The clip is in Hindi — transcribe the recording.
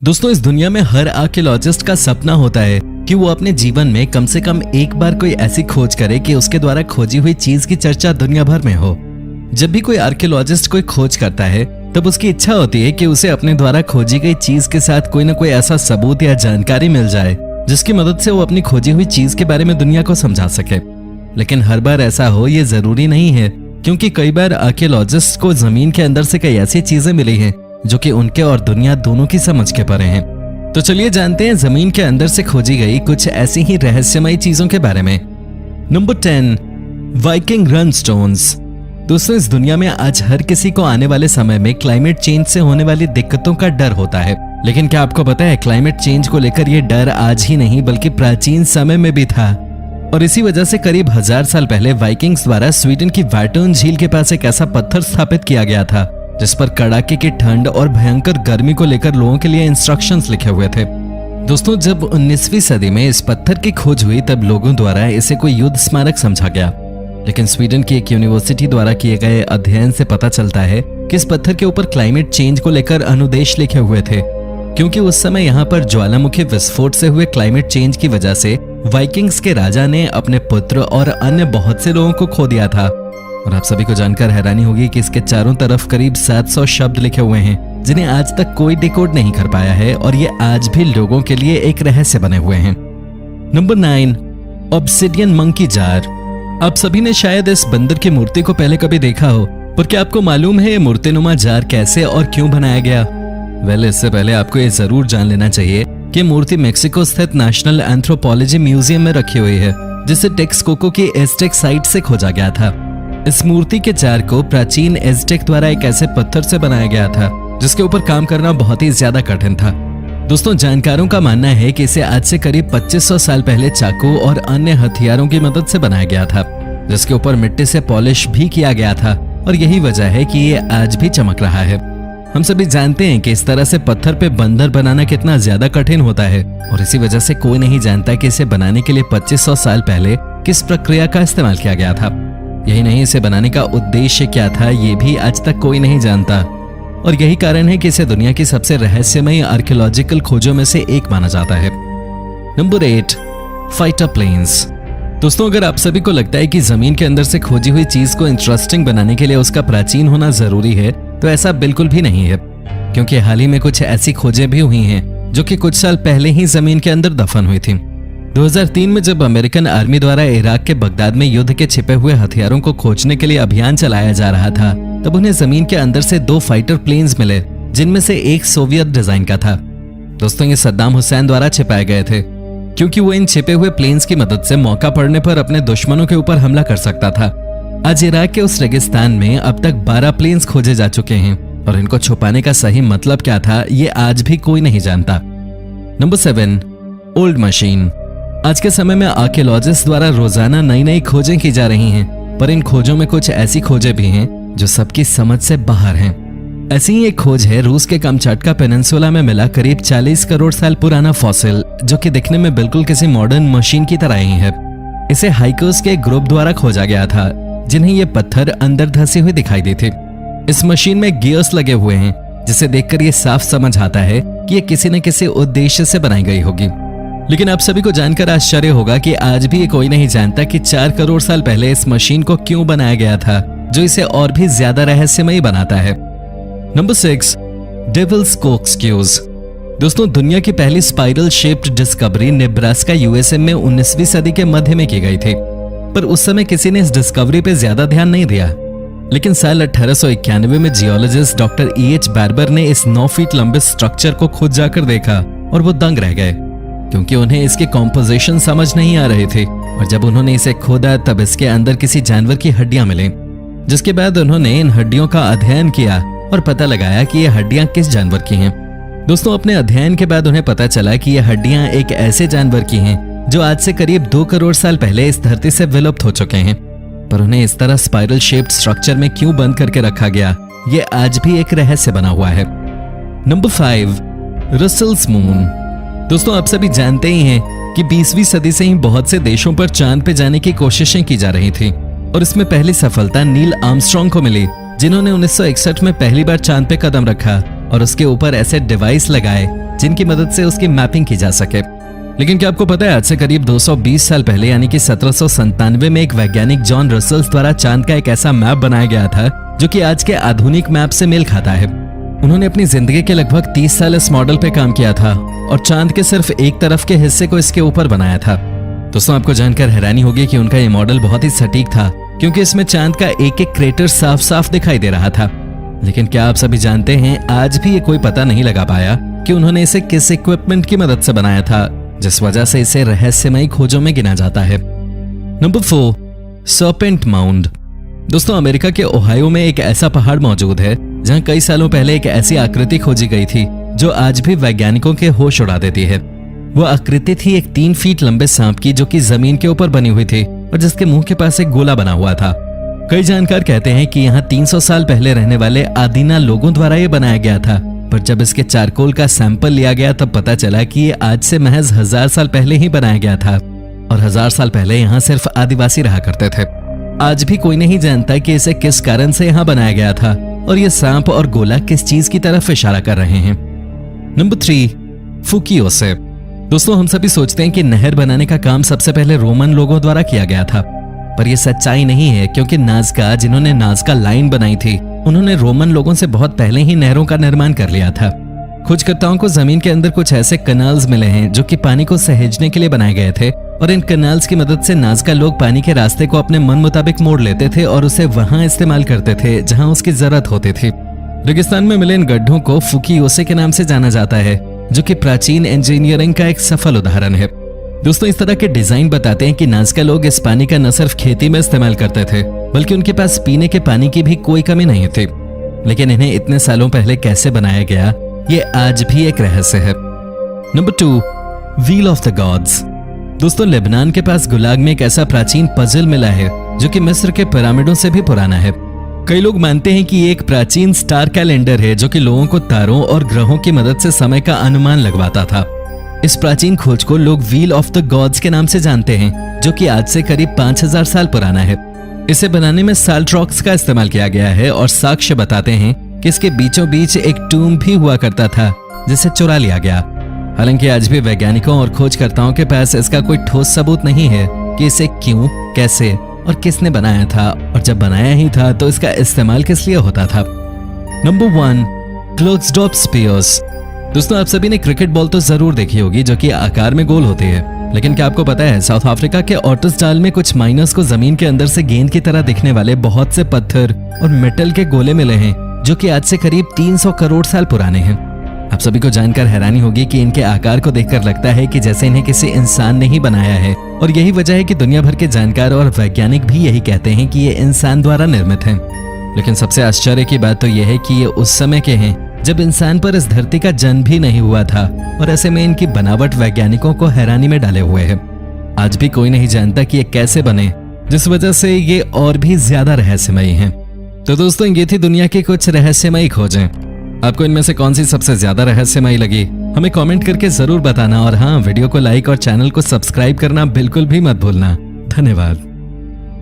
दोस्तों, इस दुनिया में हर आर्कियोलॉजिस्ट का सपना होता है कि वो अपने जीवन में कम से कम एक बार कोई ऐसी खोज करे कि उसके द्वारा खोजी हुई चीज की चर्चा दुनिया भर में हो। जब भी कोई आर्कियोलॉजिस्ट कोई खोज करता है तब उसकी इच्छा होती है कि उसे अपने द्वारा खोजी गई चीज के साथ कोई न कोई ऐसा सबूत या जानकारी मिल जाए जिसकी मदद से वो अपनी खोजी हुई चीज के बारे में दुनिया को समझा सके। लेकिन हर बार ऐसा हो ये जरूरी नहीं है, क्योंकि कई बार आर्कियोलॉजिस्ट को जमीन के अंदर से कई ऐसी चीजें मिली हैं जो कि उनके और दुनिया दोनों की समझ के परे हैं। तो चलिए जानते हैं जमीन के अंदर से खोजी गई कुछ ऐसी ही रहस्यमयी चीजों के बारे में। Number 10, Viking run stones. दोस्तों, इस दुनिया में आज हर किसी को आने वाले समय में क्लाइमेट चेंज से होने वाली दिक्कतों का डर होता है। लेकिन क्या आपको पता है, क्लाइमेट चेंज को लेकर यह डर आज ही नहीं बल्कि प्राचीन समय में भी था। और इसी वजह से करीब 1000 साल पहले वाइकिंग्स द्वारा स्वीडन की वाटर्न झील के पास एक ऐसा पत्थर स्थापित किया गया था जिस पर कड़ाके की ठंड और भयंकर गर्मी को लेकर लोगों के लिए इंस्ट्रक्शंस लिखे हुए थे। दोस्तों, जब 19वीं सदी में इस पत्थर की खोज हुई तब लोगों द्वारा इसे कोई युद्ध स्मारक समझा गया। लेकिन स्वीडन की एक यूनिवर्सिटी द्वारा किए गए अध्ययन से पता चलता है कि इस पत्थर के ऊपर क्लाइमेट चेंज को लेकर अनुदेश लिखे हुए थे, क्योंकि उस समय यहाँ पर ज्वालामुखी विस्फोट से हुए क्लाइमेट चेंज की वजह से वाइकिंग्स के राजा ने अपने पुत्र और अन्य बहुत से लोगों को खो दिया था। और आप सभी को जानकर हैरानी होगी कि इसके चारों तरफ करीब 700 शब्द लिखे हुए हैं जिन्हें आज तक कोई डिकोड नहीं कर पाया है, और ये आज भी लोगों के लिए एक रहस्य बने हुए हैं। Number 9, obsidian monkey jar. आप सभी ने शायद इस बंदर की मूर्ति को पहले कभी देखा हो, पर क्या आपको मालूम है ये मूर्तिनुमा जार कैसे और क्यों बनाया गया? इससे पहले आपको ये जरूर जान लेना चाहिए कि मूर्ति मेक्सिको स्थित नेशनल एंथ्रोपोलॉजी म्यूजियम में रखी हुई है, जिसे टेक्सकोको की एज़टेक साइट से खोजा गया था। इस मूर्ति के जार को प्राचीन एज़टेक द्वारा एक ऐसे पत्थर से बनाया गया था जिसके ऊपर काम करना बहुत ही ज्यादा कठिन था। दोस्तों, जानकारों का मानना है कि इसे आज से करीब 2500 साल पहले चाकू और अन्य हथियारों की मदद से बनाया गया था, जिसके ऊपर मिट्टी से पॉलिश भी किया गया था, और यही वजह है कि ये आज भी चमक रहा है। हम सभी जानते हैं कि इस तरह से पत्थर पे बंदर बनाना कितना ज्यादा कठिन होता है, और इसी वजह से कोई नहीं जानता कि इसे बनाने के लिए 2500 साल पहले किस प्रक्रिया का इस्तेमाल किया गया था। यही नहीं, इसे बनाने का उद्देश्य क्या था ये भी आज तक कोई नहीं जानता, और यही कारण है कि इसे दुनिया की सबसे रहस्यमयी आर्कियोलॉजिकल खोजों में से एक माना जाता है। Number 8, fighter planes. दोस्तों, अगर आप सभी को लगता है कि जमीन के अंदर से खोजी हुई चीज को इंटरेस्टिंग बनाने के लिए उसका प्राचीन होना जरूरी है, तो ऐसा बिल्कुल भी नहीं है, क्योंकि हाल ही में कुछ ऐसी खोजें भी हुई हैं जो कि कुछ साल पहले ही जमीन के अंदर दफन हुई थी। 2003 में जब अमेरिकन आर्मी द्वारा इराक के बगदाद में युद्ध के छिपे हुए हथियारों को खोजने के लिए अभियान चलाया जा रहा था, तब उन्हें जमीन के अंदर से 2 फाइटर प्लेन्स मिले, जिनमें से एक सोवियत डिजाइन का था। दोस्तों, ये सद्दाम हुसैन द्वारा छिपाए गए थे, क्योंकि वो इन छिपे हुए प्लेन्स की मदद से मौका पड़ने पर अपने दुश्मनों के ऊपर हमला कर सकता था। आज इराक के उस रेगिस्तान में अब तक 12 प्लेन्स खोजे जा चुके हैं, और इनको छुपाने का सही मतलब क्या था ये आज भी कोई नहीं जानता। Number 7, old machine. आज के समय में आर्कियोलॉजिस्ट द्वारा रोजाना नई नई खोजें की जा रही हैं, पर इन खोजों में कुछ ऐसी खोजें भी हैं जो सबकी समझ से बाहर हैं। ऐसी ही एक खोज है रूस के कामचाटका पेनिनसुला में मिला करीब 40 करोड़ साल पुराना फॉसिल, जो कि दिखने में बिल्कुल किसी मॉडर्न मशीन की तरह ही है। इसे हाइकर्स के ग्रुप द्वारा खोजा गया था, जिन्हें ये पत्थर अंदर धंसी हुई दिखाई दी थी। इस मशीन में गियर्स लगे हुए हैं, जिसे देखकर ये साफ समझ आता है कि ये किसी न किसी उद्देश्य से बनाई गई होगी। लेकिन आप सभी को जानकर आश्चर्य होगा कि आज भी कोई नहीं जानता कि 4 करोड़ साल पहले इस मशीन को क्यों बनाया गया था, जो इसे और भी ज्यादा रहस्यमयी बनाता है। Number 6, Devil's Corkscrews. दोस्तों, दुनिया की पहली spiral shaped discovery Nebraska USA में 19वीं सदी के मध्य में की गई थी, पर उस समय किसी ने इस डिस्कवरी पे ज्यादा ध्यान नहीं दिया। लेकिन साल 1891 में जियोलॉजिस्ट डॉक्टर E.H. बार्बर ने इस 9 फीट लंबे स्ट्रक्चर को खुद जाकर देखा, और वो दंग रह गए, क्योंकि उन्हें इसके कॉम्पोजिशन समझ नहीं आ रहे थे। और जब उन्होंने इसे खोदा तब इसके अंदर किसी जानवर की हड्डियां मिली, जिसके बाद उन्होंने इन हड्डियों का अध्ययन किया और पता लगाया कि ये हड्डियां किस जानवर की हैं। दोस्तों, अपने अध्ययन के बाद उन्हें पता चला कि ये हड्डियां एक ऐसे जानवर की हैं जो आज से करीब 2 करोड़ साल पहले इस धरती से विलुप्त हो चुके हैं। पर उन्हें इस तरह स्पाइरल शेप्ड स्ट्रक्चर में क्यों बंद करके रखा गया, ये आज भी एक रहस्य बना हुआ है। Number 5, Russell's moon. दोस्तों, आप सभी जानते ही हैं कि 20वीं सदी से ही बहुत से देशों पर चांद पे जाने की कोशिशें की जा रही थी, और इसमें पहली सफलता नील आर्मस्ट्रांग को मिली, जिन्होंने 1961 में पहली बार चांद पे कदम रखा और उसके ऊपर ऐसे डिवाइस लगाए जिनकी मदद से उसकी मैपिंग की जा सके। लेकिन क्या आपको पता है आज से करीब 220 साल पहले यानी कि 1797 में एक वैज्ञानिक जॉन रसेल्स द्वारा चांद का एक ऐसा मैप बनाया गया था जो कि आज के आधुनिक मैप से मेल खाता है। उन्होंने अपनी जिंदगी के लगभग 30 साल इस मॉडल पे काम किया था और चांद के सिर्फ एक तरफ के हिस्से को इसके ऊपर बनाया था। दोस्तों आपको जानकर हैरानी होगी कि उनका ये मॉडल बहुत ही सटीक था क्योंकि इसमें चांद का एक एक क्रेटर साफ साफ दिखाई दे रहा था। लेकिन क्या आप सभी जानते हैं आज भी ये कोई पता नहीं लगा पाया कि उन्होंने इसे किस इक्विपमेंट की मदद से बनाया था, जिस वजह से इसे रहस्यमयी खोजों में गिना जाता है। Number 4, serpent mound. दोस्तों अमेरिका के ओहायो में एक ऐसा पहाड़ मौजूद है जहां कई सालों पहले एक ऐसी आकृति खोजी गई थी जो आज भी वैज्ञानिकों के होश उड़ा देती है। वो आकृति थी एक 3 फीट लंबे सांप की जो कि जमीन के ऊपर बनी हुई थी और जिसके मुंह के पास एक गोला बना हुआ था। कई जानकार कहते हैं कि यहाँ 300 साल पहले रहने वाले आदिना लोगों द्वारा ये बनाया गया था, पर जब इसके चारकोल का सैंपल लिया गया तब पता चला कि ये आज से महज 1000 साल पहले ही बनाया गया था और 1000 साल पहले यहाँ सिर्फ आदिवासी रहा करते थे। आज भी कोई नहीं जानता कि इसे किस कारण से यहाँ बनाया गया था और ये सांप और गोला किस चीज की तरफ इशारा कर रहे हैं। नंबर 3, फुकियोसे। दोस्तों हम सभी सोचते हैं कि नहर बनाने का काम सबसे पहले रोमन लोगों द्वारा किया गया था, पर यह सच्चाई नहीं है क्योंकि नाज़का जिन्होंने नाज़का लाइन बनाई थी उन्होंने रोमन लोगों से बहुत पहले ही नहरों का निर्माण कर लिया था। खोजकर्ताओं को जमीन के अंदर कुछ ऐसे कनाल्स मिले हैं जो कि पानी को सहेजने के लिए बनाए गए थे और इन कनाल्स की मदद से नाज़का लोग पानी के रास्ते को अपने मन मुताबिक मोड़ लेते थे और उसे वहां इस्तेमाल करते थे जहां उसकी जरूरत होती थी। रेगिस्तान में मिले इन गड्ढों को फुकियोसे के नाम से जाना जाता है जो कि प्राचीन इंजीनियरिंग का एक सफल उदाहरण है। दोस्तों इस तरह के डिजाइन बताते हैं कि नाज़का लोग इस पानी का न सिर्फ खेती में इस्तेमाल करते थे बल्कि उनके पास पीने के पानी की भी कोई कमी नहीं थी। लेकिन इन्हें इतने सालों पहले कैसे बनाया गया ये आज भी एक रहस्य है। Number 2, wheel of the gods. दोस्तों लेबनान के पास गुलाग में एक ऐसा प्राचीन पजल मिला है जो कि मिस्र के पिरामिडों से भी पुराना है। कई लोग मानते हैं कि ये एक प्राचीन स्टार कैलेंडर है जो कि लोगों को तारों और ग्रहों की मदद से समय का अनुमान लगवाता था। इस प्राचीन खोज को लोग व्हील ऑफ द गॉड्स के नाम से जानते हैं जो कि आज से करीब 5000 साल पुराना है। इसे बनाने में साल्ट रॉक्स का इस्तेमाल किया गया है और साक्ष्य बताते हैं कि इसके बीचों बीच एक टूम भी हुआ करता था जिसे चुरा लिया गया। हालांकि आज भी वैज्ञानिकों और खोजकर्ताओं के पास इसका कोई ठोस सबूत नहीं है कि इसे क्यों, कैसे और किसने बनाया था और जब बनाया ही था तो इसका इस्तेमाल किस लिए होता था। नंबर 1, क्लोक्सडॉर्फ स्पीयर्स। दोस्तों आप सभी ने क्रिकेट बॉल तो जरूर देखी होगी जो कि आकार में गोल होती है, लेकिन क्या आपको पता है साउथ अफ्रीका के ऑटसडाल में कुछ माइनर्स को जमीन के अंदर से गेंद की तरह दिखने वाले बहुत से पत्थर और मेटल के गोले मिले हैं जो कि आज से करीब 300 करोड़ साल पुराने हैं। आप सभी को जानकर हैरानी होगी कि इनके आकार को देखकर लगता है कि जैसे इन्हें किसी इंसान ने ही बनाया है और यही वजह है कि दुनिया भर के जानकार और वैज्ञानिक भी यही कहते हैं कि ये इंसान द्वारा निर्मित हैं। लेकिन सबसे आश्चर्य की बात तो यह है कि ये उस समय के हैं जब इंसान पर इस धरती का जन्म भी नहीं हुआ था और ऐसे में इनकी बनावट वैज्ञानिकों को हैरानी में डाले हुए है। आज भी कोई नहीं जानता कि ये कैसे बने, जिस वजह से ये और भी ज्यादा रहस्यमयी हैं। तो दोस्तों ये थी दुनिया की कुछ रहस्यमयी खोजें। आपको इनमें से कौन सी सबसे ज्यादा रहस्यमयी लगी हमें कमेंट करके जरूर बताना और हाँ वीडियो को लाइक और चैनल को सब्सक्राइब करना बिल्कुल भी मत भूलना। धन्यवाद।